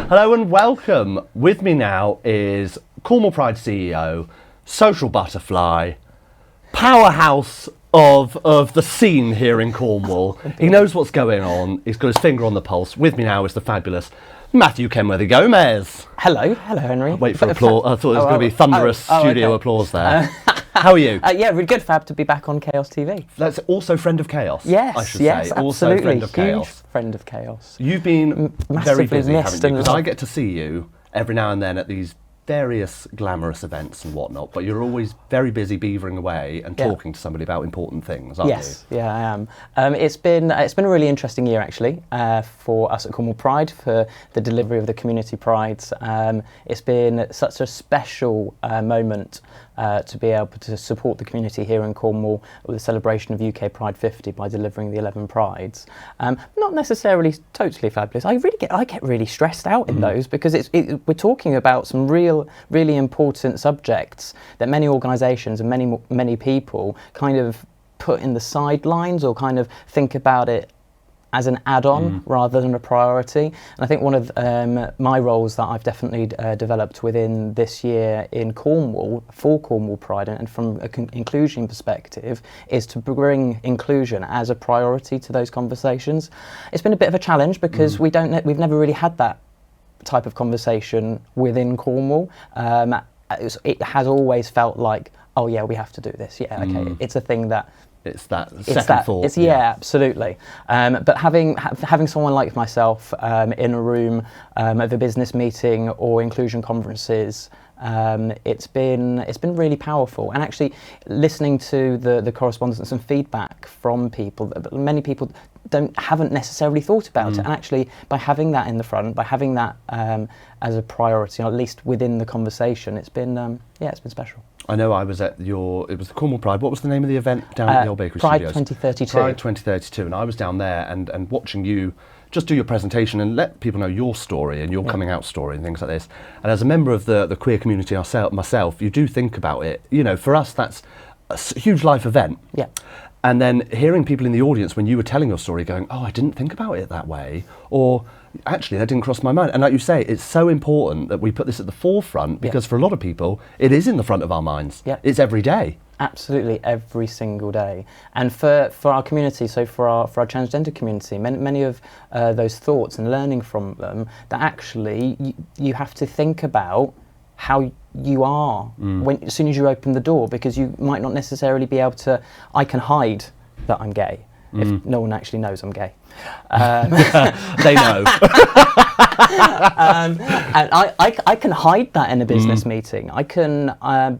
Hello and welcome. With me now is Cornwall Pride CEO, social butterfly, powerhouse of the scene here in Cornwall. He knows what's going on. He's got his finger on the pulse. With me now is the fabulous Matthew Kenworthy-Gomes. Hello, Henry. Wait for applause. I thought it was going to be thunderous studio applause there. How are you? Yeah, really good. Fab to be back on Chaos TV. That's also friend of chaos. Yes, I should yes, say. absolutely. Also friend of chaos. Huge friend of chaos. You've been very busy, haven't you? Because loved. I get to see you every now and then at these various glamorous events and whatnot, but you're always very busy beavering away and talking to somebody about important things, aren't you? Yes, yeah, I am. It's been a really interesting year actually for us at Cornwall Pride for the delivery of the community prides. It's been such a special moment to be able to support the community here in Cornwall with the celebration of UK Pride 50 by delivering the 11 prides. Not necessarily totally fabulous. I get really stressed out in those because we're talking about some really important subjects that many organisations and many people kind of put in the sidelines or kind of think about it as an add-on rather than a priority. And I think one of my roles that I've definitely developed within this year in Cornwall, for Cornwall Pride, and from an inclusion perspective, is to bring inclusion as a priority to those conversations. It's been a bit of a challenge because we've never really had that type of conversation within Cornwall. It has always felt like, oh yeah, we have to do this. Yeah, okay, it's a thing that. It's that second thought. Yeah, absolutely. But having someone like myself in a room at a business meeting or inclusion conferences, it's been really powerful. And actually, listening to the correspondence and feedback from people, many people haven't necessarily thought about it. And actually, by having that in the front, by having that as a priority, or at least within the conversation, it's been special. I know I was at it was the Cornwall Pride. What was the name of the event down at the Old Bakery Pride Studios? 2032. Pride 2032. And I was down there and watching you just do your presentation and let people know your story and your coming out story and things like this. And as a member of the queer community myself, you do think about it. You know, for us, that's a huge life event. Yeah. And then hearing people in the audience when you were telling your story going, oh, I didn't think about it that way, or actually that didn't cross my mind. And like you say, it's so important that we put this at the forefront because for a lot of people, it is in the front of our minds. Yeah. It's every day. Absolutely, every single day. And for our community, so for our transgender community, many of those thoughts and learning from them, that actually you have to think about how you are as soon as you open the door, because you might not necessarily be able to. I can hide that I'm gay if no one actually knows I'm gay. They know. And I can hide that in a business meeting. I can,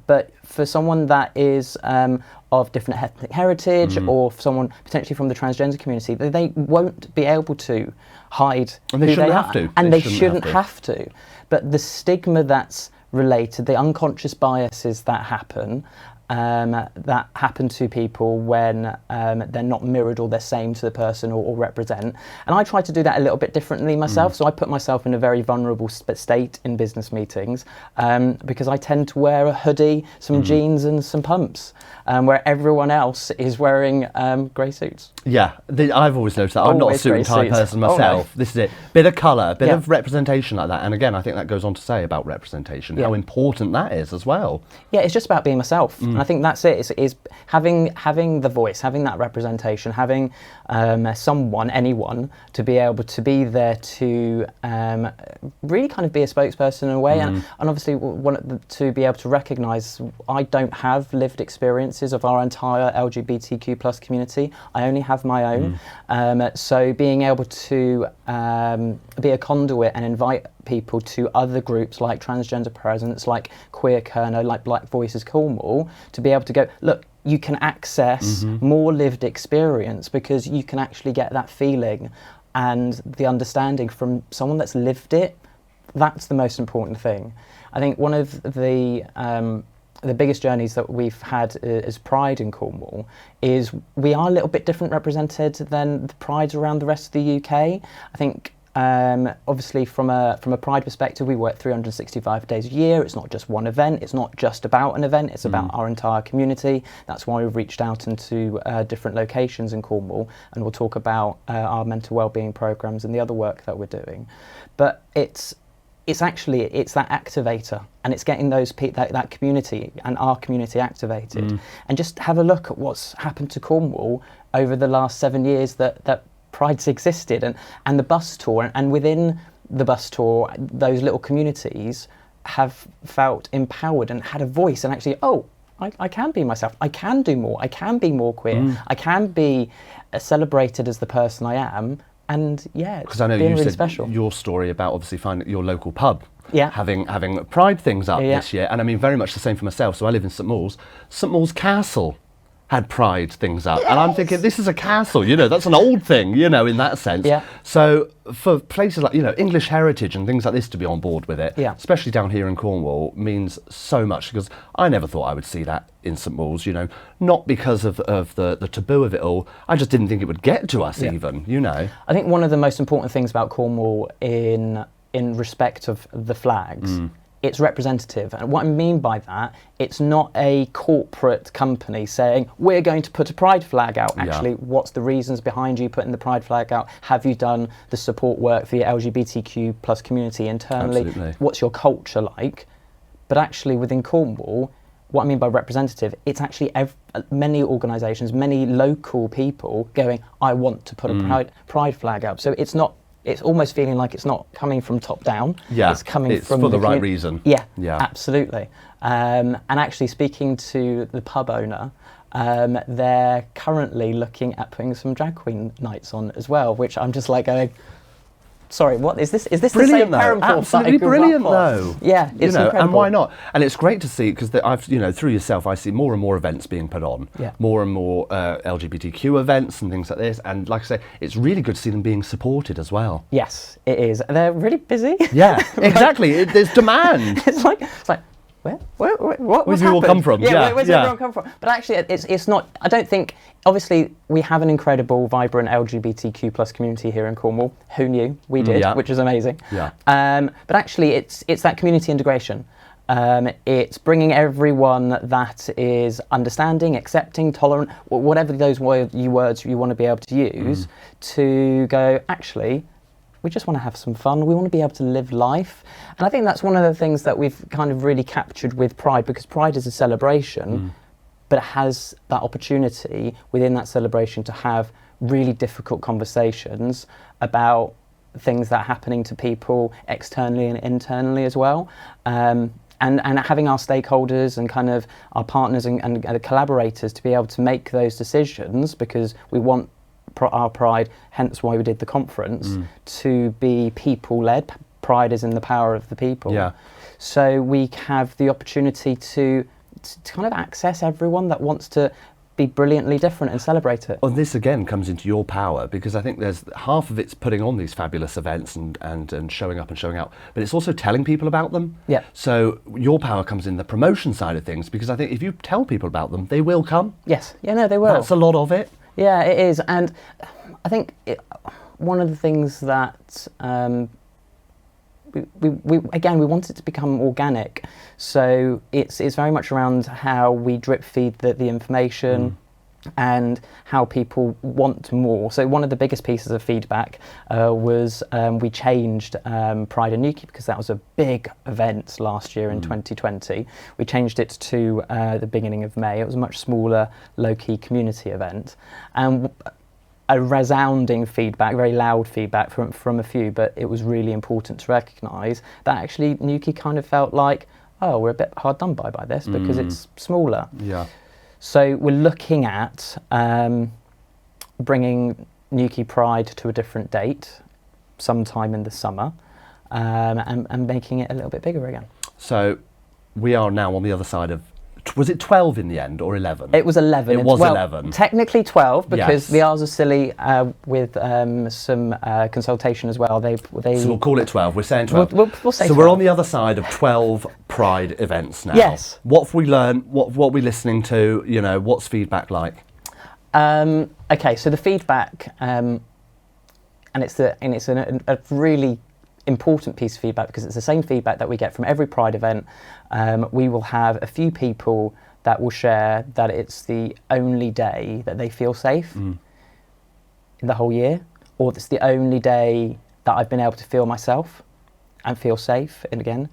but for someone that is of different ethnic heritage or someone potentially from the transgender community, they won't be able to hide and they shouldn't have to. And they shouldn't have to. But the stigma that's related, the unconscious biases that happen to people when they're not mirrored or they're same to the person or represent. And I try to do that a little bit differently myself. So I put myself in a very vulnerable state in business meetings because I tend to wear a hoodie, some jeans and some pumps, where everyone else is wearing grey suits. Yeah, I've always noticed that. I'm not a suit and tie person myself. This is it. Bit of colour, bit of representation like that. And again, I think that goes on to say about representation, how important that is as well. Yeah, it's just about being myself. And I think that's it. It's having the voice, having that representation, having anyone to be able to be there to really kind of be a spokesperson in a way. And obviously to be able to recognise I don't have lived experiences of our entire LGBTQ plus community. I only have my own. So being able to be a conduit and invite people to other groups like Transgender Presence, like Queer Kerno, like Black Voices Cornwall, to be able to go, look, you can access more lived experience because you can actually get that feeling and the understanding from someone that's lived it. That's the most important thing. I think one of the biggest journeys that we've had as Pride in Cornwall is we are a little bit different represented than the Prides around the rest of the UK. I think obviously from a Pride perspective, we work 365 days a year. It's not just one event. It's not just about an event. It's about our entire community. That's why we've reached out into different locations in Cornwall, and we'll talk about our mental wellbeing programs and the other work that we're doing. But it's it's that activator, and it's getting that community and our community activated. And just have a look at what's happened to Cornwall over the last 7 years that Pride's existed, and the bus tour, and within the bus tour, those little communities have felt empowered and had a voice, and actually, I can be myself, I can do more, I can be more queer, I can be celebrated as the person I am. And yeah, it's I know been you really said special. Your story about obviously finding your local pub, yeah, having Pride things up Yeah. this year, and I mean very much the same for myself. So I live in St Mauls. St Mauls Castle had Pride things up, and I'm thinking this is a castle, that's an old thing, in that sense. Yeah. So for places like English heritage and things like this to be on board with it, Yeah. especially down here in Cornwall, means so much, because I never thought I would see that in St Mauls. Not because of the taboo of it all. I just didn't think it would get to us even. I think one of the most important things about Cornwall in respect of the flags. It's representative, and what I mean by that, it's not a corporate company saying we're going to put a Pride flag out. Actually, what's the reasons behind you putting the Pride flag out? Have you done the support work for the LGBTQ plus community internally? Absolutely. What's your culture like? But actually, within Cornwall, what I mean by representative, it's actually many organisations, many local people going, I want to put a Pride flag up. So it's almost feeling like it's not coming from top down. Yeah, it's coming from for the right reason. Yeah, yeah, absolutely. And actually, speaking to the pub owner, they're currently looking at putting some drag queen nights on as well, which I'm just like going, sorry, what is this? Is this brilliant, the same though? Absolutely brilliant, though. Yeah, it's incredible. And why not? And it's great to see, because I've, through yourself, I see more and more events being put on, more and more LGBTQ events and things like this. And like I say, it's really good to see them being supported as well. Yes, it is. They're really busy. Yeah, exactly. There's demand. It's like. Where's you all come from? Where's everyone come from? But actually, it's not. I don't think. Obviously, we have an incredible, vibrant LGBTQ plus community here in Cornwall. Who knew? We did, which is amazing. Yeah. But actually, it's that community integration. It's bringing everyone that is understanding, accepting, tolerant, whatever those words you want to be able to use, to go, actually, we just want to have some fun. We want to be able to live life. And I think that's one of the things that we've kind of really captured with Pride, because Pride is a celebration, but it has that opportunity within that celebration to have really difficult conversations about things that are happening to people externally and internally as well. And having our stakeholders and kind of our partners and the collaborators to be able to make those decisions, because we want our Pride, hence why we did the conference, to be people-led. Pride is in the power of the people. Yeah. So we have the opportunity to kind of access everyone that wants to be brilliantly different and celebrate it. Well, this again comes into your power, because I think there's half of it's putting on these fabulous events and showing up and showing out, but it's also telling people about them. Yeah. So your power comes in the promotion side of things, because I think if you tell people about them, they will come. Yes. Yeah, no, they will. That's a lot of it. Yeah, it is. And I think one of the things that we want it to become organic. So it's very much around how we drip feed the information and how people want more. So one of the biggest pieces of feedback was we changed Pride and Newquay, because that was a big event last year in 2020. We changed it to the beginning of May. It was a much smaller, low-key community event. And a resounding feedback, very loud feedback from a few, but it was really important to recognise that actually Newquay kind of felt like, oh, we're a bit hard done by this because it's smaller. Yeah. So we're looking at bringing Newquay Pride to a different date, sometime in the summer, and making it a little bit bigger again. So we are now on the other side of, was it 12 in the end or 11? It was 11. It was 11. Technically 12, because Yes. the R's are silly with some consultation as well. They So we'll call it 12. We're saying 12. We'll say so 12. we're on the other side of 12 Pride events now. Yes. What have we learned? What are we listening to? What's feedback like? Okay, so the feedback, and it's a really important piece of feedback, because it's the same feedback that we get from every Pride event. We will have a few people that will share that it's the only day that they feel safe in the whole year, or it's the only day that I've been able to feel myself. and feel safe again.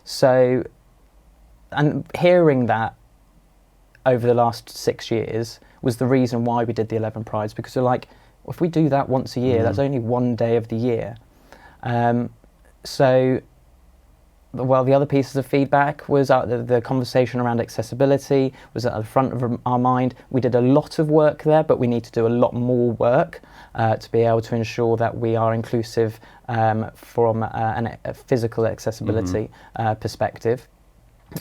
So, and hearing that over the last 6 years was the reason why we did the 11 Prides, because we're like, if we do that once a year, that's only one day of the year. So, well, the other pieces of feedback was the conversation around accessibility was at the front of our mind. We did a lot of work there, but we need to do a lot more work to be able to ensure that we are inclusive from a physical accessibility perspective.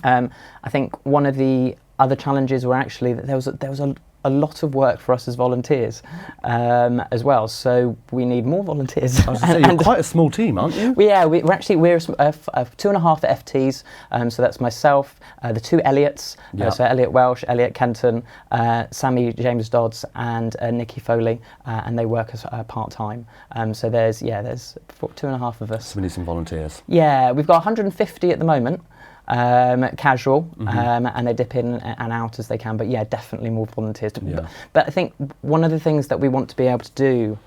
I think one of the other challenges were actually that there was a lot of work for us as volunteers as well, so we need more volunteers. I was going to say, you're quite a small team, aren't you? We're 2.5 FTs, so that's myself, the 2 Elliots, so Elliot Welsh, Elliot Kenton, Sammy James Dodds and Nikki Foley, and they work as part-time. So there's 2.5 of us. So we need some volunteers. Yeah, we've got 150 at the moment. Casual, and they dip in and out as they can, but yeah, definitely more volunteers. But I think one of the things that we want to be able to do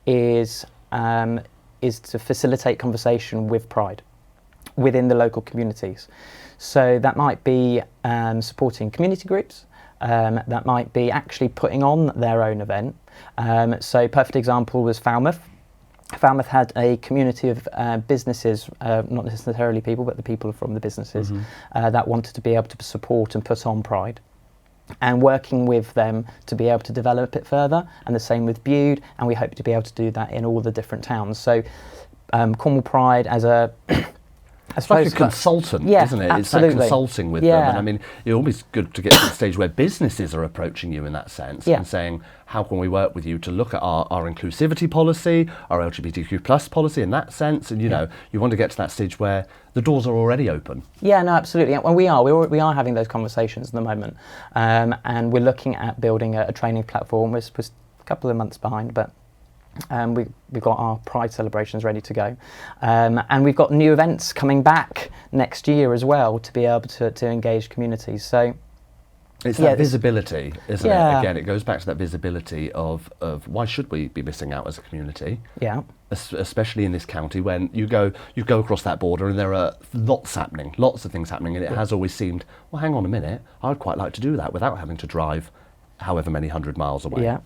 is to facilitate conversation with Pride within the local communities. So that might be supporting community groups, that might be actually putting on their own event. So perfect example was Falmouth. Falmouth had a community of businesses, not necessarily people, but the people from the businesses that wanted to be able to support and put on Pride, and working with them to be able to develop it further, and the same with Bude, and we hope to be able to do that in all the different towns. So Cornwall Pride as a It's like a consultant, isn't it? Absolutely. It's like consulting with them. And I mean, it's always good to get to the stage where businesses are approaching you in that sense and saying, how can we work with you to look at our inclusivity policy, our LGBTQ plus policy in that sense? And, you know, you want to get to that stage where the doors are already open. Yeah, no, absolutely. And we are having those conversations at the moment. And we're looking at building a training platform. We're a couple of months behind, but we've got our Pride celebrations ready to go, and we've got new events coming back next year as well to be able to engage communities. So it's that visibility, isn't it? Again, it goes back to that visibility of why should we be missing out as a community? Yeah. Especially in this county, when you go across that border and there are lots of things happening, and it has always seemed, well, hang on a minute, I'd quite like to do that without having to drive however many 100 miles away. Yeah.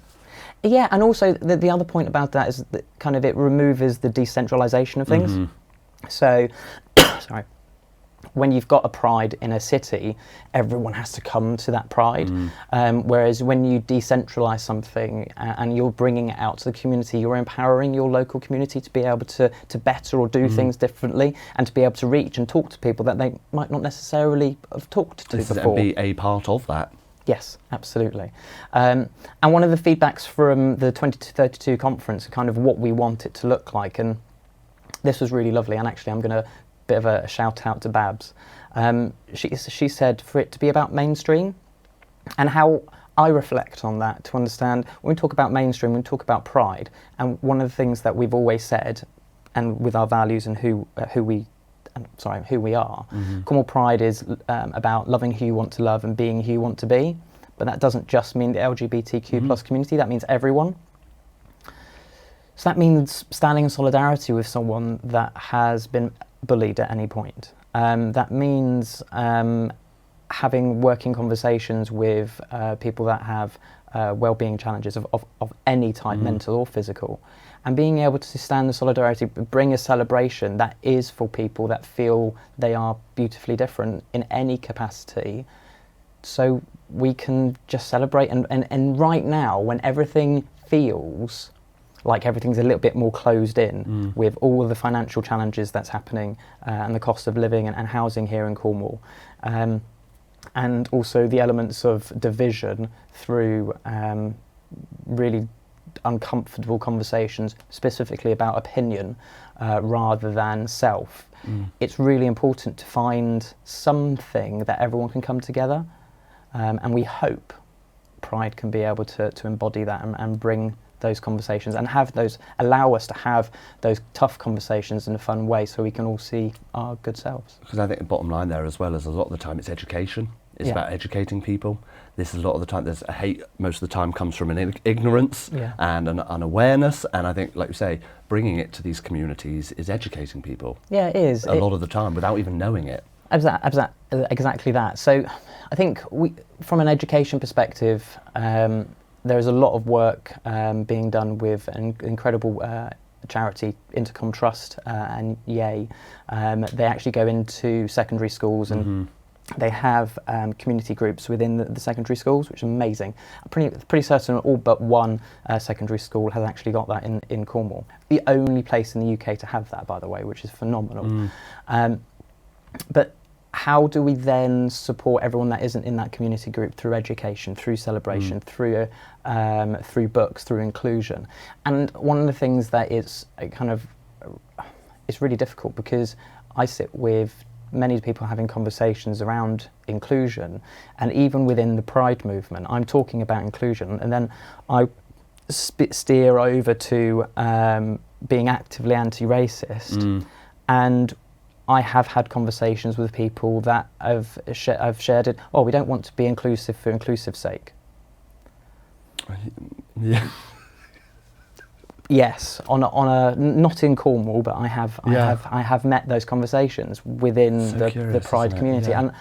Yeah, and also the other point about that is that kind of it removes the decentralisation of things. So, sorry, when you've got a Pride in a city, everyone has to come to that Pride. Whereas when you decentralise something and you're bringing it out to the community, you're empowering your local community to be able to better or do things differently, and to be able to reach and talk to people that they might not necessarily have talked to before. And be a part of that. Yes, absolutely. And one of the feedbacks from the 2032 conference, kind of what we want it to look like, and this was really lovely, and actually I'm going to bit of a shout out to Babs. She said for it to be about mainstream, and how I reflect on that to understand when we talk about mainstream, when we talk about Pride, and one of the things that we've always said, and with our values and who we are. Cornwall Pride is about loving who you want to love and being who you want to be, but that doesn't just mean the LGBTQ plus community, that means everyone. So that means standing in solidarity with someone that has been bullied at any point. That means having working conversations with people that have well-being challenges of any type, mental or physical. And being able to stand in solidarity, bring a celebration that is for people that feel they are beautifully different in any capacity, so we can just celebrate. And right now, when everything feels like everything's a little bit more closed in, with all of the financial challenges that's happening, and the cost of living and housing here in Cornwall, and also the elements of division through really uncomfortable conversations, specifically about opinion rather than self. It's really important to find something that everyone can come together, and we hope Pride can be able to embody that and bring those conversations and allow us to have those tough conversations in a fun way, so we can all see our good selves. Because I think the bottom line there as well is a lot of the time it's education. It's about educating people. This is a lot of the time, there's a hate, most of the time comes from an ignorance and an unawareness. And I think, like you say, bringing it to these communities is educating people. Yeah, it is. A lot of the time without even knowing it. Exactly that. So I think from an education perspective, there is a lot of work being done with an incredible charity, Intercom Trust and Yay. They actually go into secondary schools and they have community groups within the secondary schools, which is amazing. I'm pretty certain all but one secondary school has actually got that in Cornwall. The only place in the UK to have that, by the way, which is phenomenal. But how do we then support everyone that isn't in that community group through education, through celebration, through books, through inclusion? And one of the things that is it's really difficult, because I sit with many people having conversations around inclusion, and even within the Pride movement, I'm talking about inclusion, and then I steer over to being actively anti-racist, and I have had conversations with people that have shared it. Oh, we don't want to be inclusive for inclusive's sake. Yeah. Yes, on a not in Cornwall, but I have met those conversations within the Pride community, and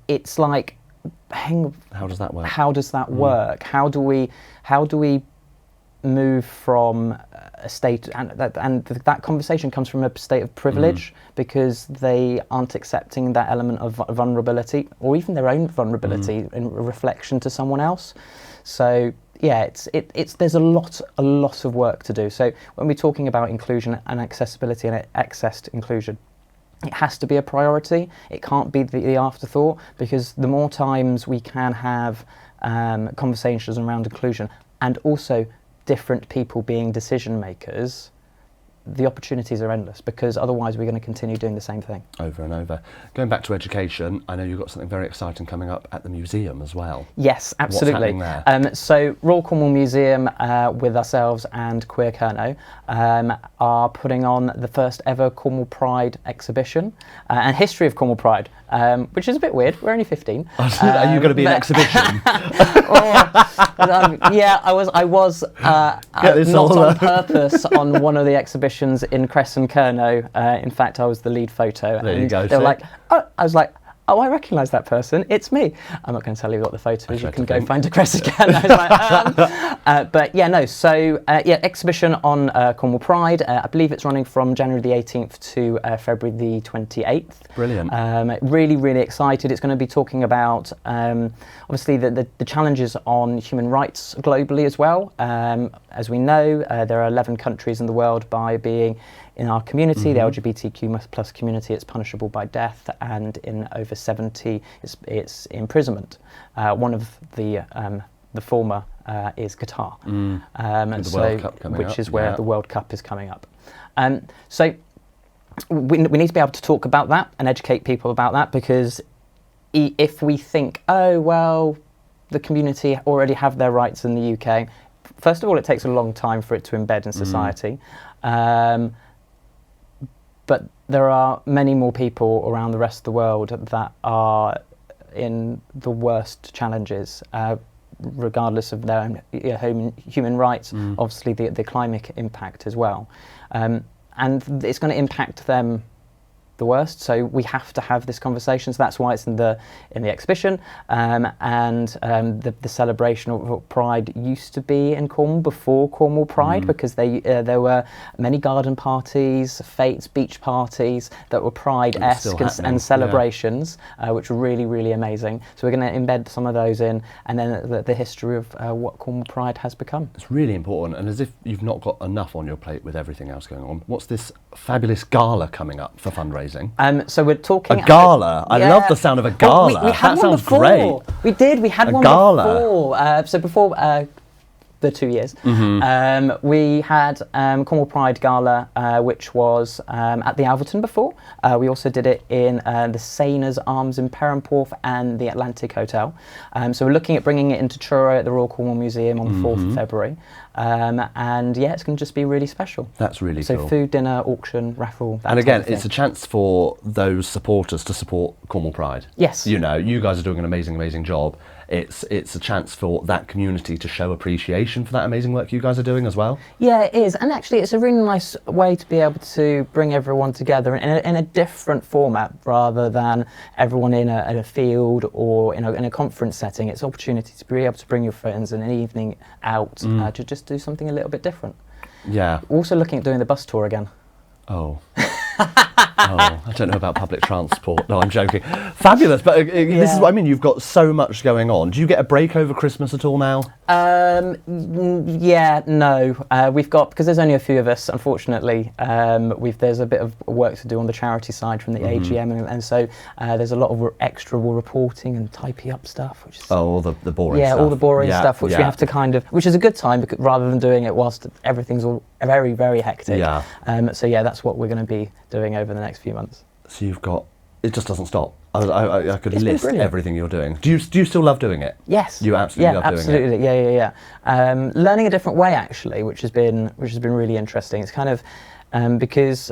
it's like, how does that work? How does that work? How do we move from a state, and that conversation comes from a state of privilege, because they aren't accepting that element of vulnerability, or even their own vulnerability in reflection to someone else. So yeah, there's a lot of work to do. So when we're talking about inclusion and accessibility and access to inclusion, it has to be a priority. It can't be the afterthought, because the more times we can have conversations around inclusion, and also different people being decision makers, the opportunities are endless, because otherwise we're going to continue doing the same thing. Over and over. Going back to education, I know you've got something very exciting coming up at the museum as well. Yes, absolutely. What's happening there? So Royal Cornwall Museum, with ourselves and Queer Kerno, are putting on the first ever Cornwall Pride exhibition, and history of Cornwall Pride, which is a bit weird. We're only 15. Are you going to be an exhibition? Yeah, I was not on purpose on one of the exhibitions in Cress and Kerno. In fact, I was the lead photo. There you go. They were like, oh, I was like, oh, I recognise that person. It's me. I'm not going to tell you what the photo is. You can go find a Cress again. But yeah, no. So exhibition on Cornwall Pride. I believe it's running from January the 18th to February the 28th. Brilliant. Really, really excited. It's going to be talking about obviously the challenges on human rights globally as well. As we know, there are 11 countries in the world by being in our community, the LGBTQ plus community, it's punishable by death, and in over 70, it's imprisonment. One of the former is Qatar, which is where the World Cup is coming up. So we need to be able to talk about that and educate people about that, because if we think, oh well, the community already have their rights in the UK, first of all, it takes a long time for it to embed in society. But there are many more people around the rest of the world that are in the worst challenges, regardless of their own human rights, obviously the climate impact as well. And it's going to impact them the worst, so we have to have this conversation. So that's why it's in the exhibition, and the celebration of Pride used to be in Cornwall before Cornwall Pride, because there were many garden parties, fetes, beach parties that were Pride-esque and celebrations, which were really, really amazing. So we're going to embed some of those in, and then the history of what Cornwall Pride has become. It's really important, and as if you've not got enough on your plate with everything else going on, what's this fabulous gala coming up for fundraising? So we're talking a gala. I love the sound of a gala. Well, we had that one sounds before. Great. We did. We had one gala. before. So before the 2 years, we had Cornwall Pride Gala, which was at the Alverton before. We also did it in the Sainers Arms in Perranporth and the Atlantic Hotel. So we're looking at bringing it into Truro at the Royal Cornwall Museum on the 4th of February. and yeah, it's going to just be really special. That's really so cool. Food, dinner, auction, raffle. That And again, type of it's a thing. chance for those supporters to support Cornwall Pride. Yes. You know, you guys are doing an amazing job. It's a chance for that community to show appreciation for that amazing work you guys are doing as well. Yeah, it is, and actually, it's a really nice way to be able to bring everyone together in a different format rather than everyone in a field or in a conference setting. It's an opportunity to be able to bring your friends in an evening out to just do something a little bit different. Yeah. Also looking at doing the bus tour again. Oh. Oh, I don't know about public transport. No, I'm joking. Fabulous, but this is what I mean. You've got so much going on. Do you get a break over Christmas at all now? Yeah, no. We've got, because there's only a few of us, unfortunately, there's a bit of work to do on the charity side from the AGM, and so there's a lot of extra reporting and typing up stuff. Which is, all the boring stuff. Yeah, all the boring stuff, which we have to which is a good time, because, rather than doing it whilst everything's all very, very hectic. Yeah. So yeah, that's what we're going to be doing over the next few months. So you've got, it just doesn't stop. I could list brilliant. everything you're doing. Do you still love doing it? Yes. You absolutely love absolutely. doing it? Yeah. Learning a different way, actually, which has been really interesting. It's kind of because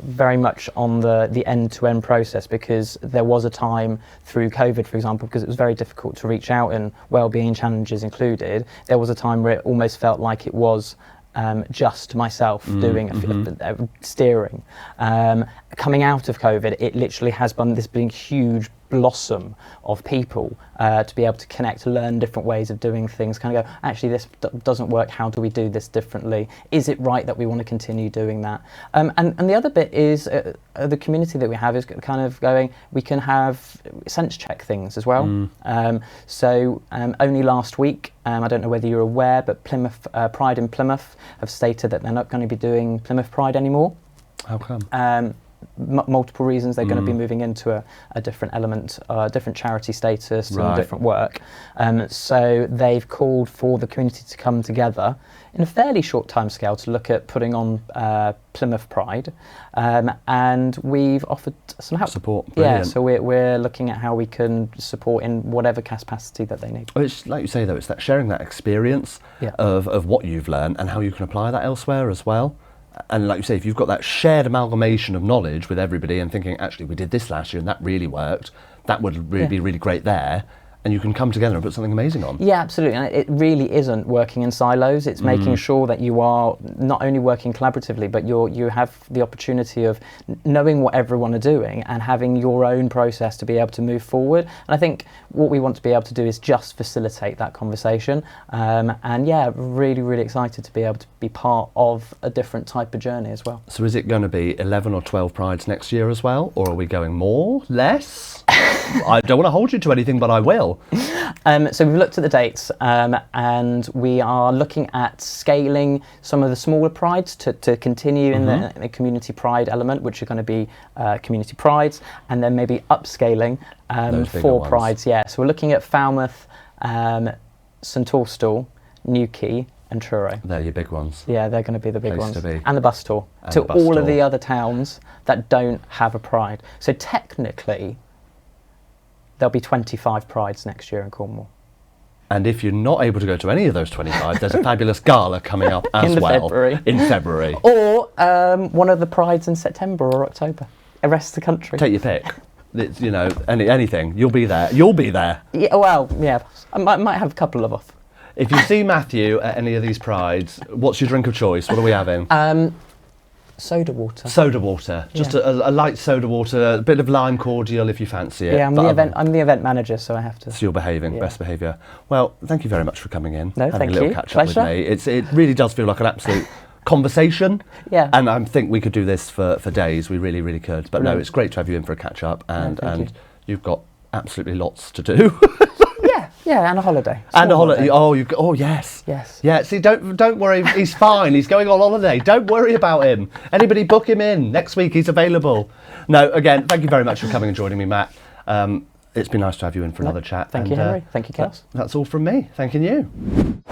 very much on the end-to-end process, because there was a time through COVID, for example, because it was very difficult to reach out, and wellbeing challenges included, there was a time where it almost felt like it was just myself doing steering. Coming out of COVID, it literally has been this big, huge blossom of people to be able to connect, learn different ways of doing things, kind of go, actually this doesn't work, how do we do this differently? Is it right that we want to continue doing that? And the other bit is the community that we have is kind of going, we can have sense check things as well. So only last week, I don't know whether you're aware, but Plymouth Pride in Plymouth have stated that they're not going to be doing Plymouth Pride anymore. How come? Multiple reasons. They're going to be moving into a different element, different charity status, and different work. So they've called for the community to come together in a fairly short timescale to look at putting on Plymouth Pride, and we've offered some help. Support. Brilliant. Yeah, so we're looking at how we can support in whatever capacity that they need. Well, it's like you say though, it's that sharing that experience of what you've learned and how you can apply that elsewhere as well. And like you say, if you've got that shared amalgamation of knowledge with everybody and thinking, actually, we did this last year and that really worked, that would really be really great there. And you can come together and put something amazing on. Yeah, absolutely. And it really isn't working in silos. It's making sure that you are not only working collaboratively, but you have the opportunity of knowing what everyone are doing and having your own process to be able to move forward. And I think what we want to be able to do is just facilitate that conversation. And yeah, really, really excited to be able to be part of a different type of journey as well. So is it going to be 11 or 12 Prides next year as well? Or are we going more, less? I don't want to hold you to anything, but I will. So we've looked at the dates, and we are looking at scaling some of the smaller prides to continue in the community pride element, which are going to be community prides, and then maybe upscaling 4 prides. Yeah, so we're looking at Falmouth, St Austell, Newquay, and Truro. They're your big ones. Yeah, they're going to be the big ones. And the bus tour and to all of the other towns that don't have a pride. So technically, there'll be 25 prides next year in Cornwall. And if you're not able to go to any of those 25, there's a fabulous gala coming up as in February. Or one of the prides in September or October. The rest of the country. Take your pick. It's, you know, anything. You'll be there. You'll be there. Yeah, well, yeah. I might have a couple of off. If you see Matthew at any of these prides, what's your drink of choice? What are we having? Soda water. Soda water. Just a light soda water, a bit of lime cordial if you fancy it. Yeah, I'm the event manager, so I have to. So you're behaving, best behaviour. Well, thank you very much for coming in. No, having thank a little you. catch up with me. It really does feel like an absolute conversation. Yeah. And I think we could do this for days. We really, really could. But no, it's great to have you in for a catch up, and you've got absolutely lots to do. Yeah, and a holiday. And a holiday. Oh, yes. Yes. Yeah, see, don't worry. He's fine. He's going on holiday. Don't worry about him. Anybody book him in. Next week he's available. No, again, thank you very much for coming and joining me, Matt. It's been nice to have you in for another chat. Thank you, Henry. Thank you, Kels. That's all from me. Thanking you.